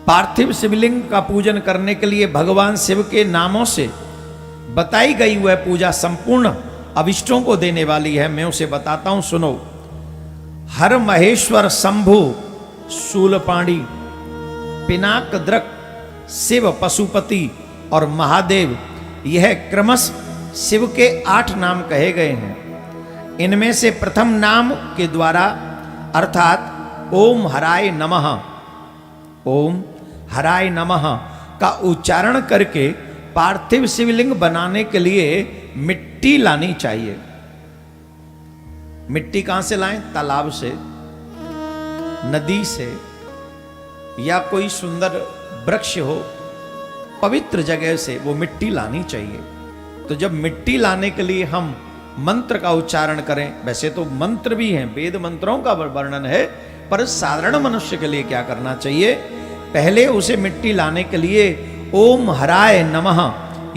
पार्थिव शिवलिंग का पूजन करने के लिए भगवान शिव के नामों से बताई गई वह पूजा संपूर्ण अभिष्टों को देने वाली है। मैं उसे बताता हूं, सुनो। हर महेश्वर शंभु शूलपाणी पिनाकद्रक शिव पशुपति और महादेव, यह क्रमश शिव के 8 नाम कहे गए हैं। इनमें से प्रथम नाम के द्वारा अर्थात ओम हराय नमः, ओम हराय नमः का उच्चारण करके पार्थिव शिवलिंग बनाने के लिए मिट्टी लानी चाहिए। मिट्टी कहां से लाएं? तालाब से, नदी से, या कोई सुंदर वृक्ष हो, पवित्र जगह से वो मिट्टी लानी चाहिए। तो जब मिट्टी लाने के लिए हम मंत्र का उच्चारण करें, वैसे तो मंत्र भी हैं, वेद मंत्रों का वर्णन है, पर साधारण मनुष्य के लिए क्या करना चाहिए? पहले उसे मिट्टी लाने के लिए ओम हराय नमः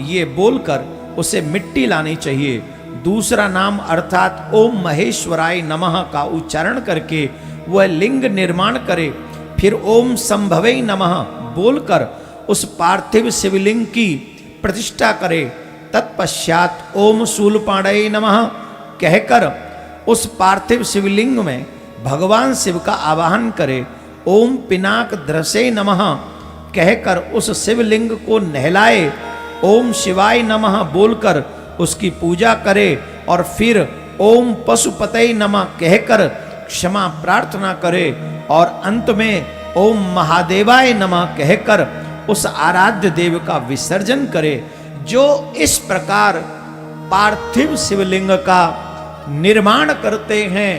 ये बोलकर उसे मिट्टी लानी चाहिए। दूसरा नाम अर्थात ओम महेश्वराय नमः का उच्चारण करके वह लिंग निर्माण करे। फिर ओम संभवे नमः बोलकर उस पार्थिव शिवलिंग की प्रतिष्ठा करे। तत्पश्चात ओम शूलपाणये नमः कहकर उस पार्थिव शिवलिंग में भगवान शिव का आवाहन करे। ओम पिनाक द्रसे नमः कहकर उस शिवलिंग को नहलाए। ओम शिवाय नमः बोलकर उसकी पूजा करे और फिर ओम पशुपतये नमः कहकर क्षमा प्रार्थना करे और अंत में ओम महादेवाय नमः कहकर उस आराध्य देव का विसर्जन करे। जो इस प्रकार पार्थिव शिवलिंग का निर्माण करते हैं,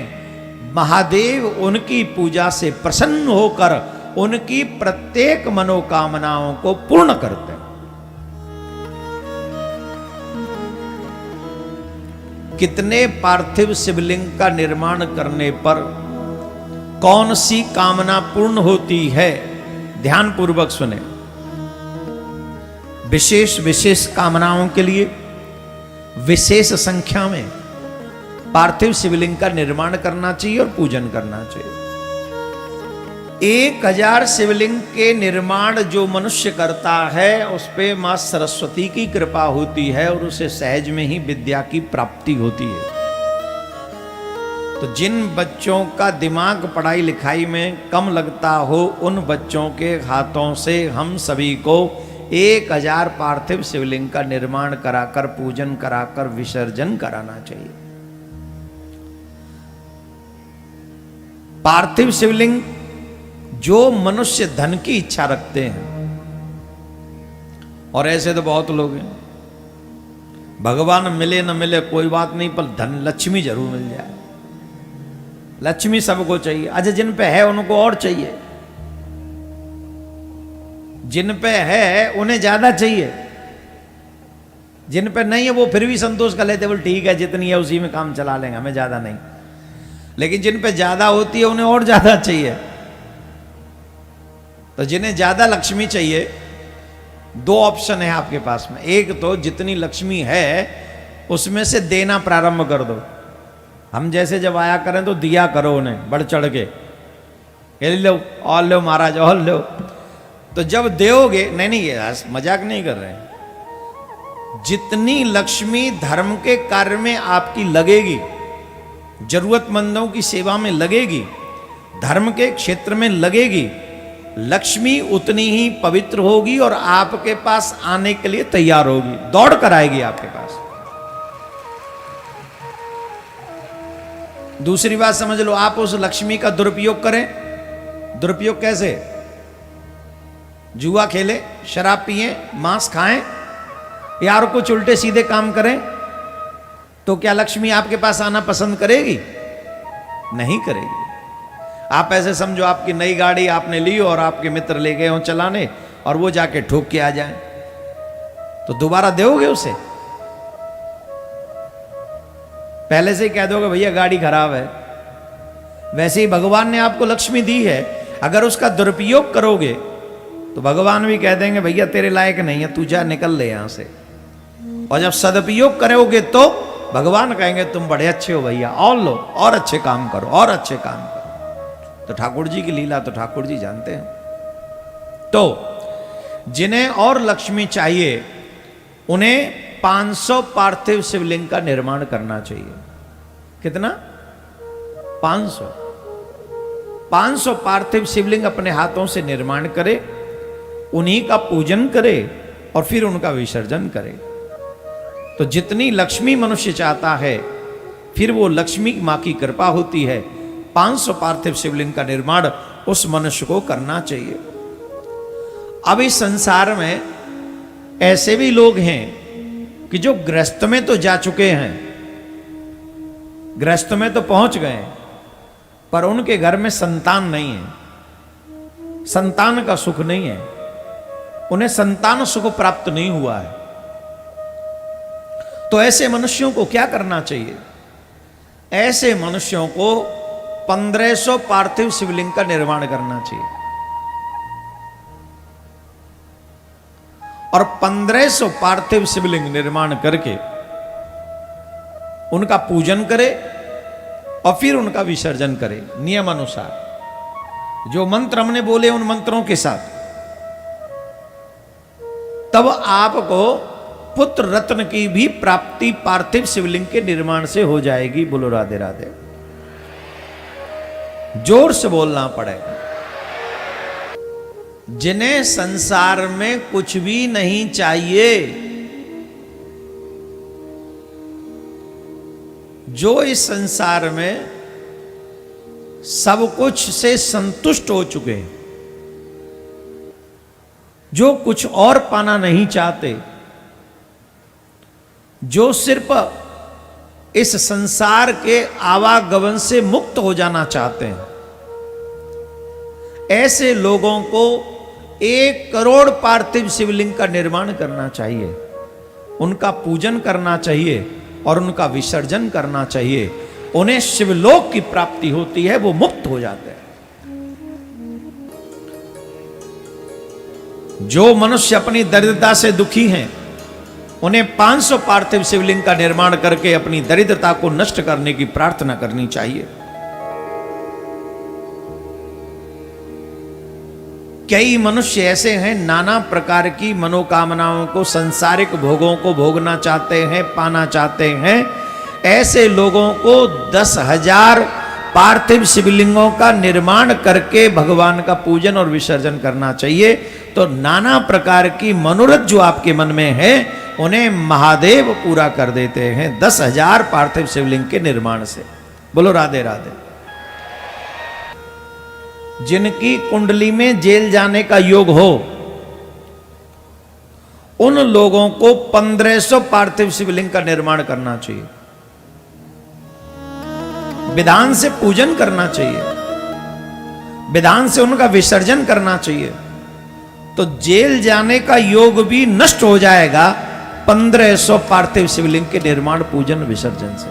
महादेव उनकी पूजा से प्रसन्न होकर उनकी प्रत्येक मनोकामनाओं को पूर्ण करते हैं। कितने पार्थिव शिवलिंग का निर्माण करने पर कौन सी कामना पूर्ण होती है? ध्यान पूर्वक सुने। विशेष विशेष कामनाओं के लिए विशेष संख्या में पार्थिव शिवलिंग का निर्माण करना चाहिए और पूजन करना चाहिए। 1000 शिवलिंग के निर्माण जो मनुष्य करता है उस पे मां सरस्वती की कृपा होती है और उसे सहज में ही विद्या की प्राप्ति होती है। तो जिन बच्चों का दिमाग पढ़ाई लिखाई में कम लगता हो, उन बच्चों के हाथों से हम सभी को 1000 पार्थिव शिवलिंग का निर्माण कराकर, पूजन कराकर विसर्जन कराना चाहिए। पार्थिव शिवलिंग जो मनुष्य धन की इच्छा रखते हैं, और ऐसे तो बहुत लोग हैं, भगवान मिले न मिले कोई बात नहीं, पर धन लक्ष्मी जरूर मिल जाए। लक्ष्मी सबको चाहिए। अच्छा, जिन पे है उनको और चाहिए, जिन पे है उन्हें ज्यादा चाहिए, जिन पे नहीं है वो फिर भी संतोष कर लेते, बोल ठीक है जितनी है उसी में काम चला लेंगे, हमें ज्यादा नहीं। लेकिन जिन पे ज्यादा होती है उन्हें और ज्यादा चाहिए। तो जिन्हें ज्यादा लक्ष्मी चाहिए, 2 ऑप्शन है आपके पास में। एक तो जितनी लक्ष्मी है उसमें से देना प्रारंभ कर दो। हम जैसे जब आया करें तो दिया करो उन्हें बढ़ चढ़ के, ये लो और लो महाराज और लो। तो जब दोगे, नहीं ये मजाक नहीं कर रहे हैं, जितनी लक्ष्मी धर्म के कार्य में आपकी लगेगी, जरूरतमंदों की सेवा में लगेगी, धर्म के क्षेत्र में लगेगी, लक्ष्मी उतनी ही पवित्र होगी और आपके पास आने के लिए तैयार होगी, दौड़ कर आएगी आपके पास। दूसरी बात समझ लो, आप उस लक्ष्मी का दुरुपयोग करें। दुरुपयोग कैसे? जुआ खेले, शराब पिए, मांस खाएं, यार कुछ उल्टे सीधे काम करें, तो क्या लक्ष्मी आपके पास आना पसंद करेगी? नहीं करेगी। आप ऐसे समझो आपकी नई गाड़ी आपने ली और आपके मित्र ले गए हो चलाने और वो जाके ठोक के आ जाए, तो दोबारा दोगे उसे? पहले से ही कह दोगे भैया गाड़ी खराब है। वैसे ही भगवान ने आपको लक्ष्मी दी है, अगर उसका दुरुपयोग करोगे तो भगवान भी कह देंगे भैया तेरे लायक नहीं है, तू जा निकल ले यहां से। और जब सदुपयोग करोगे तो भगवान कहेंगे तुम बड़े अच्छे हो भैया, और लो और अच्छे काम करो और अच्छे काम करो। तो ठाकुर जी की लीला तो ठाकुर जी जानते हैं। तो जिन्हें और लक्ष्मी चाहिए उन्हें 500 पार्थिव शिवलिंग का निर्माण करना चाहिए। कितना? 500 पार्थिव शिवलिंग अपने हाथों से निर्माण करे, उन्हीं का पूजन करे और फिर उनका विसर्जन करे। तो जितनी लक्ष्मी मनुष्य चाहता है फिर वो लक्ष्मी माँ की कृपा होती है। 500 पार्थिव शिवलिंग का निर्माण उस मनुष्य को करना चाहिए। अब इस संसार में ऐसे भी लोग हैं कि जो गृहस्थ में तो जा चुके हैं, गृहस्थ में तो पहुंच गए, पर उनके घर में संतान नहीं है, संतान का सुख नहीं है, उन्हें संतान सुख प्राप्त नहीं हुआ है। तो ऐसे मनुष्यों को क्या करना चाहिए? ऐसे मनुष्यों को 1500 पार्थिव शिवलिंग का निर्माण करना चाहिए और 1500 पार्थिव शिवलिंग निर्माण करके उनका पूजन करे और फिर उनका विसर्जन करे नियम अनुसार। जो मंत्र हमने बोले उन मंत्रों के साथ, तब आपको पुत्र रत्न की भी प्राप्ति पार्थिव शिवलिंग के निर्माण से हो जाएगी। बोलो राधे राधे। जोर से बोलना पड़ेगा। जिन्हें संसार में कुछ भी नहीं चाहिए, जो इस संसार में सब कुछ से संतुष्ट हो चुके हैं, जो कुछ और पाना नहीं चाहते, जो सिर्फ इस संसार के आवागमन से मुक्त हो जाना चाहते हैं, ऐसे लोगों को 1 करोड़ पार्थिव शिवलिंग का निर्माण करना चाहिए, उनका पूजन करना चाहिए और उनका विसर्जन करना चाहिए। उन्हें शिवलोक की प्राप्ति होती है, वो मुक्त हो जाते हैं। जो मनुष्य अपनी दरिद्रता से दुखी हैं, उन्हें 500 पार्थिव शिवलिंग का निर्माण करके अपनी दरिद्रता को नष्ट करने की प्रार्थना करनी चाहिए। कई मनुष्य ऐसे हैं नाना प्रकार की मनोकामनाओं को, सांसारिक भोगों को भोगना चाहते हैं, पाना चाहते हैं। ऐसे लोगों को 10,000 पार्थिव शिवलिंगों का निर्माण करके भगवान का पूजन और विसर्जन करना चाहिए। तो नाना प्रकार की मनोरथ जो आपके मन में है उन्हें महादेव पूरा कर देते हैं 10,000 पार्थिव शिवलिंग के निर्माण से। बोलो राधे राधे। जिनकी कुंडली में जेल जाने का योग हो, उन लोगों को 1500 पार्थिव शिवलिंग का निर्माण करना चाहिए, विधान से पूजन करना चाहिए, विधान से उनका विसर्जन करना चाहिए। तो जेल जाने का योग भी नष्ट हो जाएगा 1500 पार्थिव शिवलिंग के निर्माण, पूजन, विसर्जन से।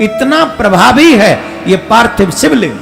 इतना प्रभावी है ये पार्थिव शिवलिंग।